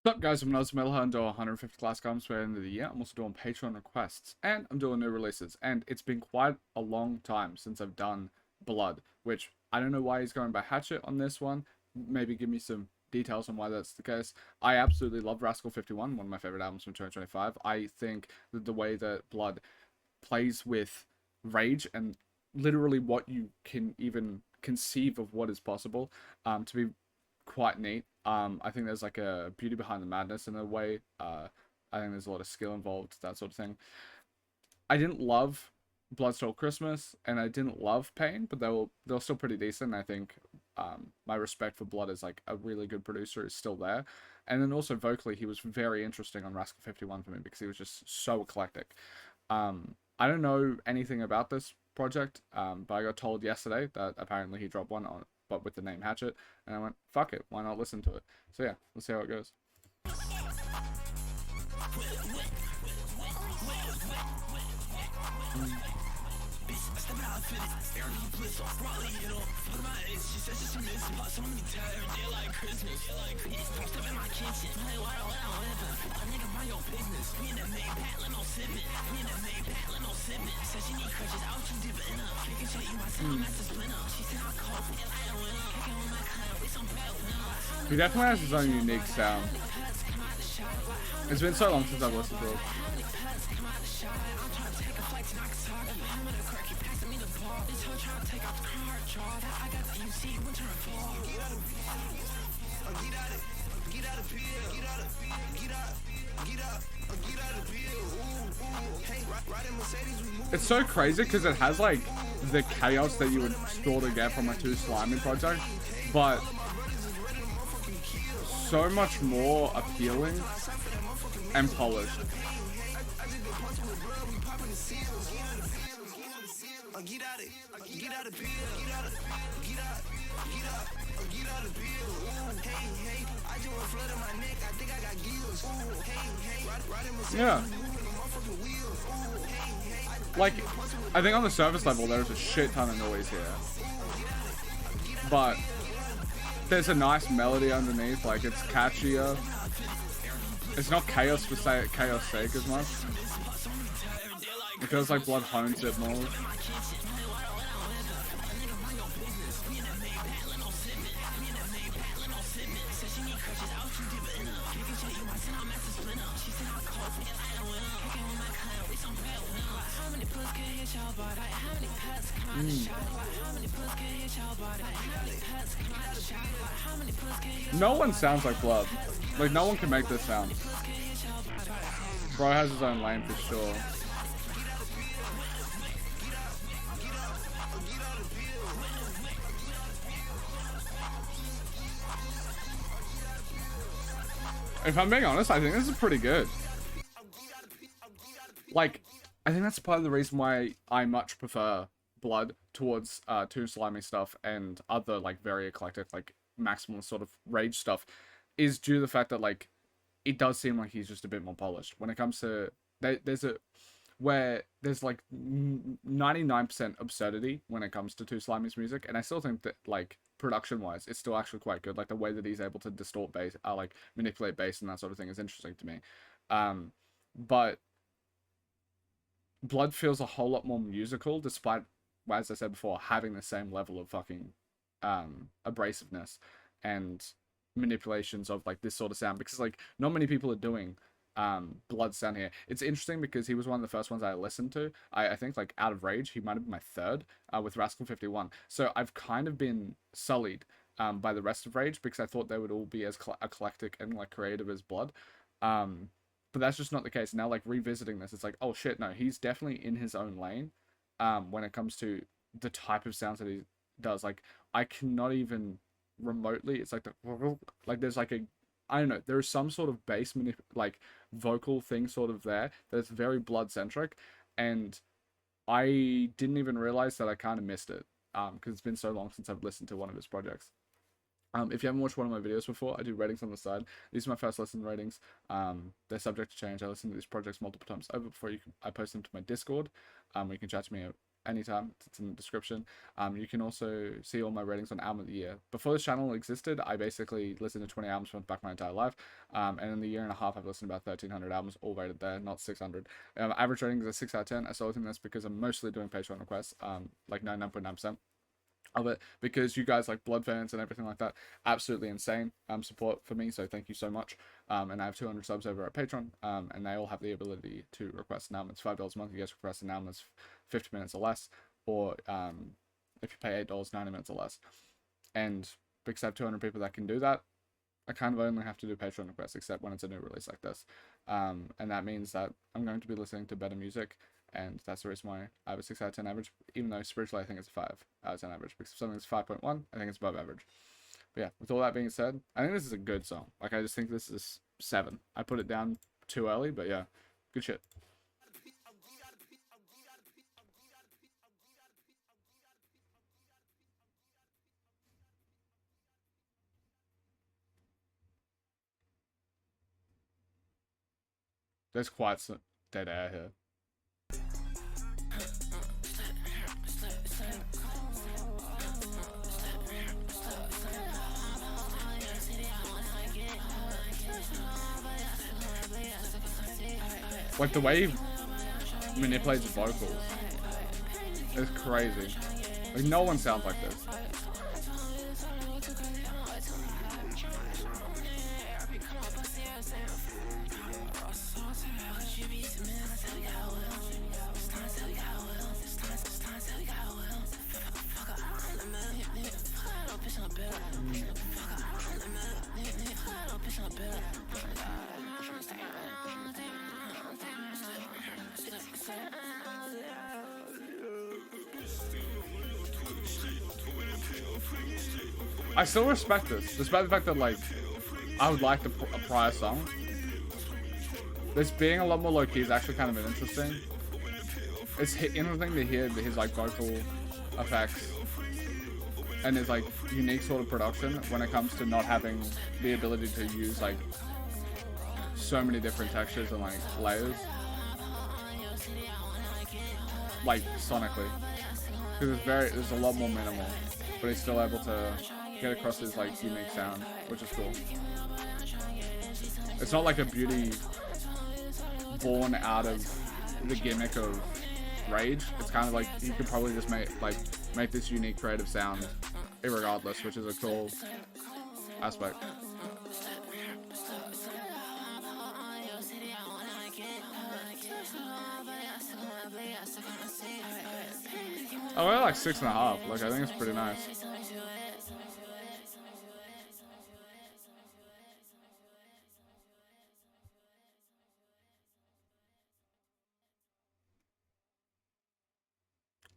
What's up, guys? I'm AUSSIE METALHEAD and do 150 class comments by the end of the year. I'm also doing Patreon requests, and I'm doing new releases. And it's been quite a long time since I've done Blood, which I don't know why he's going by Hatchet on this one. Maybe give me some details on why that's the case. I absolutely love Rascal 51, one of my favorite albums from 2025. I think that the way that Blood plays with rage and literally what you can even conceive of what is possible, to be quite neat. I think there's like a beauty behind the madness in a way. I think there's a lot of skill involved, that sort of thing. I didn't love Blood Stole Christmas, and I didn't love Pain, but they're still pretty decent. I think my respect for Blood as like a really good producer is still there. And then also vocally, he was very interesting on Rascal 51 for me because he was just so eclectic. I don't know anything about this project, but I got told yesterday that apparently he dropped one on, but with the name Hatchet, and I went, fuck it, why not listen to it? So yeah, let's see how it goes. He definitely has his own unique sound. It's been so long since I've listened to it. It's so crazy because it has like the chaos that you would sort of get from a Too Slimy project, but so much more appealing and polished. Yeah. Like, I think on the surface level there's a shit ton of noise here, but there's a nice melody underneath. Like, it's catchier. It's not chaos for chaos sake as much. It feels like Blood hones it more. No one sounds like Blood. Like, no one can make this sound. Bro has his own lane for sure. If I'm being honest, I think this is pretty good. Like, I think that's part of the reason why I much prefer Blood towards Too Slimy stuff and other like very eclectic, like maximalist sort of rage stuff, is due to the fact that like it does seem like he's just a bit more polished when it comes to there's like 99% absurdity when it comes to Too Slimy's music, and I still think that like production wise it's still actually quite good. Like the way that he's able to distort bass, like manipulate bass and that sort of thing is interesting to me. But Blood feels a whole lot more musical, despite, as I said before, having the same level of fucking abrasiveness and manipulations of like this sort of sound, because like not many people are doing Blood sound here. It's interesting because he was one of the first ones I listened to. I think like out of Rage he might have been my third, with Rascal 51, so I've kind of been sullied by the rest of Rage because I thought they would all be as eclectic and like creative as Blood. But that's just not the case. Now, like, revisiting this, it's like, oh shit, no, he's definitely in his own lane when it comes to the type of sounds that he does. Like, I cannot even remotely, it's like like there's like I don't know, there's some sort of bass like vocal thing sort of there that's very Blood centric, and I didn't even realize that I kind of missed it because it's been so long since I've listened to one of his projects. If you haven't watched one of my videos before, I do ratings on the side. These are my first listen ratings. They're subject to change. I listen to these projects multiple times over before I post them to my Discord, where you can chat to me anytime. It's in the description. You can also see all my ratings on album of the year. Before this channel existed, I basically listened to 20 albums from back my entire life. And in the year and a half, I've listened to about 1,300 albums, all rated there, not 600. Average rating is a 6 out of 10. I still think that's because I'm mostly doing Patreon requests, like 99.9%. of it, because you guys, like blood fans and everything like that, absolutely insane support for me, so thank you so much. And I have 200 subs over at Patreon, and they all have the ability to request an album. It's $5 a month. You guys request an album that's 50 minutes or less, or if you pay $8, 90 minutes or less. And because I have 200 people that can do that, I kind of only have to do Patreon requests, except when it's a new release like this. And that means that I'm going to be listening to better music, and that's the reason why I have a 6 out of 10 average, even though spiritually I think it's a 5 out of 10 average, because if something's 5.1, I think it's above average. But yeah, with all that being said, I think this is a good song. Like, I just think this is 7. I put it down too early, but yeah, good shit. There's quite some dead air here. Like, the way he manipulates vocals is crazy. Like, no one sounds like this. I still respect this, despite the fact that, like, I would like a prior song. This being a lot more low-key is actually kind of interesting. It's interesting to hear his, like, vocal effects and his, like, unique sort of production when it comes to not having the ability to use, like, so many different textures and, like, layers. Like, sonically. Because there's a lot more minimal, but he's still able to get across his, like, unique sound, which is cool. It's not like a beauty born out of the gimmick of rage. It's kind of like he could probably just make this unique creative sound irregardless, which is a cool aspect. Oh, we're like 6.5. Like, I think it's pretty nice.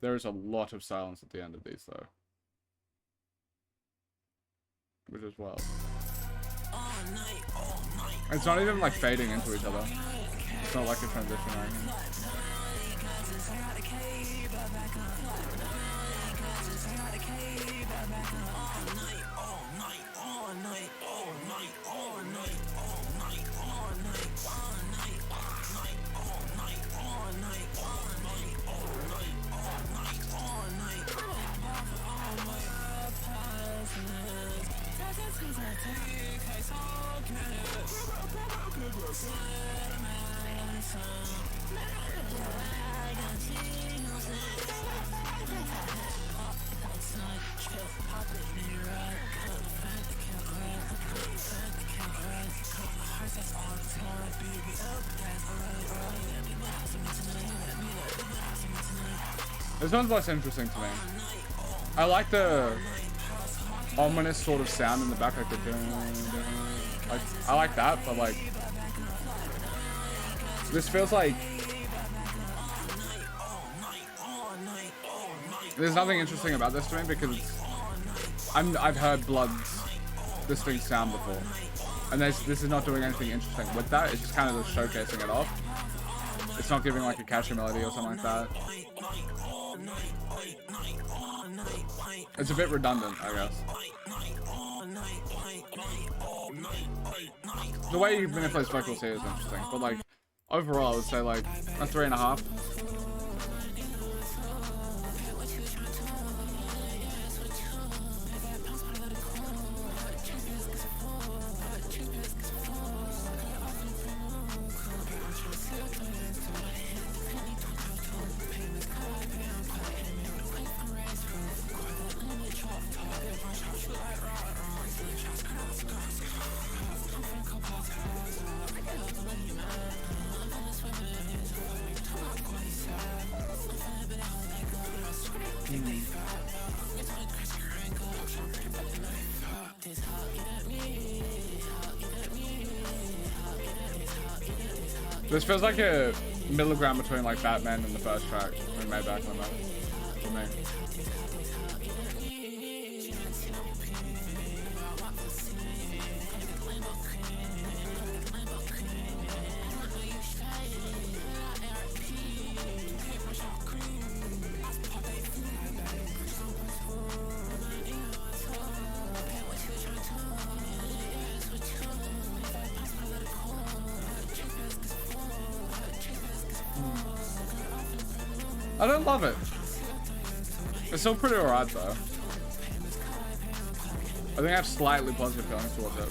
There is a lot of silence at the end of these, though, which is wild. It's not even like fading into each other. It's not like a transition or anything. This one's what's interesting to me. I like the ominous sort of sound in the back, like the like, I like that, but like this feels like there's nothing interesting about this to me because I've heard Blood's distinct sound before, and this is not doing anything interesting with that. It's just kind of just showcasing it off. It's not giving like a catchy melody or something like that. It's a bit redundant, I guess. The way he manipulates vocals here is interesting, but like overall, I would say like a 3.5. This feels like a middle ground between like Batman and the first track we made back on that for me. I don't love it. It's still pretty alright though. I think I have slightly positive feelings towards it.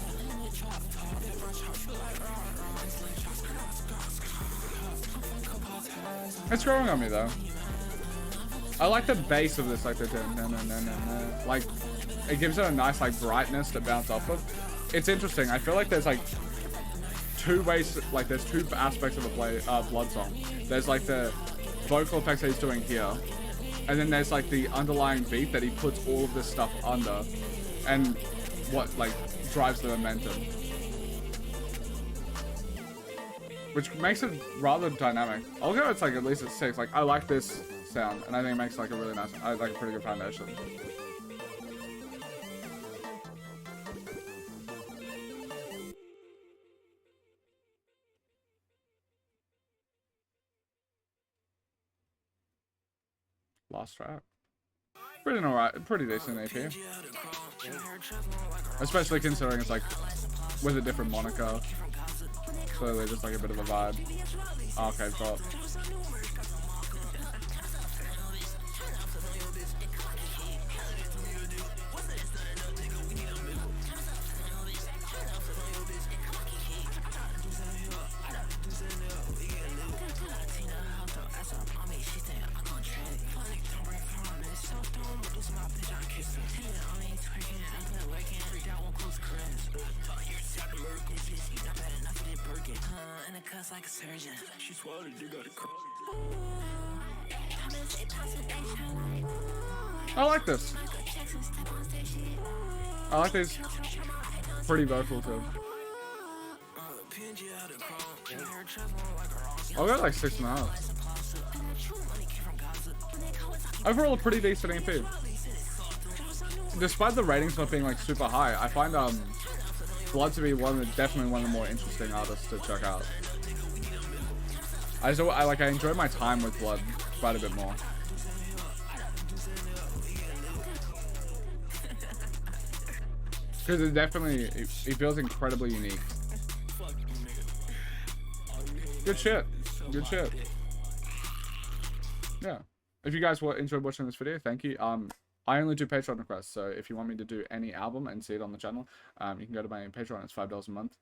It's growing on me though. I like the bass of this, like the like it gives it a nice like brightness to bounce off of. It's interesting. I feel like there's like two ways, like there's two aspects of a Blood song. There's like the vocal effects that he's doing here, and then there's like the underlying beat that he puts all of this stuff under, and what like drives the momentum, which makes it rather dynamic. I'll go it's like at least a 6. Like I like this sound, and I think it makes like a really nice, like a pretty good foundation. Last track. Pretty alright, pretty decent AP. Especially considering it's like with a different moniker. Clearly just like a bit of a vibe. Okay, but like a surgeon. She swallowed it, got I like this. I like these pretty vocal too. I'll go like 6.5. Overall, a pretty decent EP. Despite the ratings not being like super high, I find Blood to be definitely one of the more interesting artists to check out. I enjoy my time with Blood quite a bit more. Because it feels incredibly unique. Good shit. Good shit. Yeah. If you guys enjoyed watching this video, thank you. I only do Patreon requests, so if you want me to do any album and see it on the channel, you can go to my Patreon. It's $5 a month.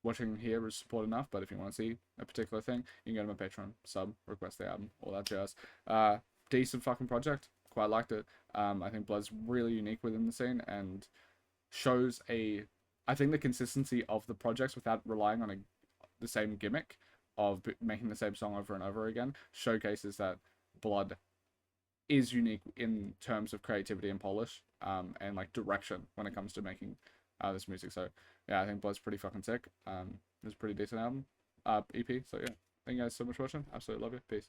Watching here is support enough, but if you want to see a particular thing, you can go to my Patreon, sub, request the album, all that jazz. Decent fucking project. Quite liked it. I think Blood's really unique within the scene and shows I think the consistency of the projects without relying on the same gimmick of making the same song over and over again showcases that Blood is unique in terms of creativity and polish, and like direction when it comes to making this music. So yeah, I think Blood's pretty fucking sick. It's a pretty decent album, EP. So yeah, thank you guys so much for watching. Absolutely love you. Peace.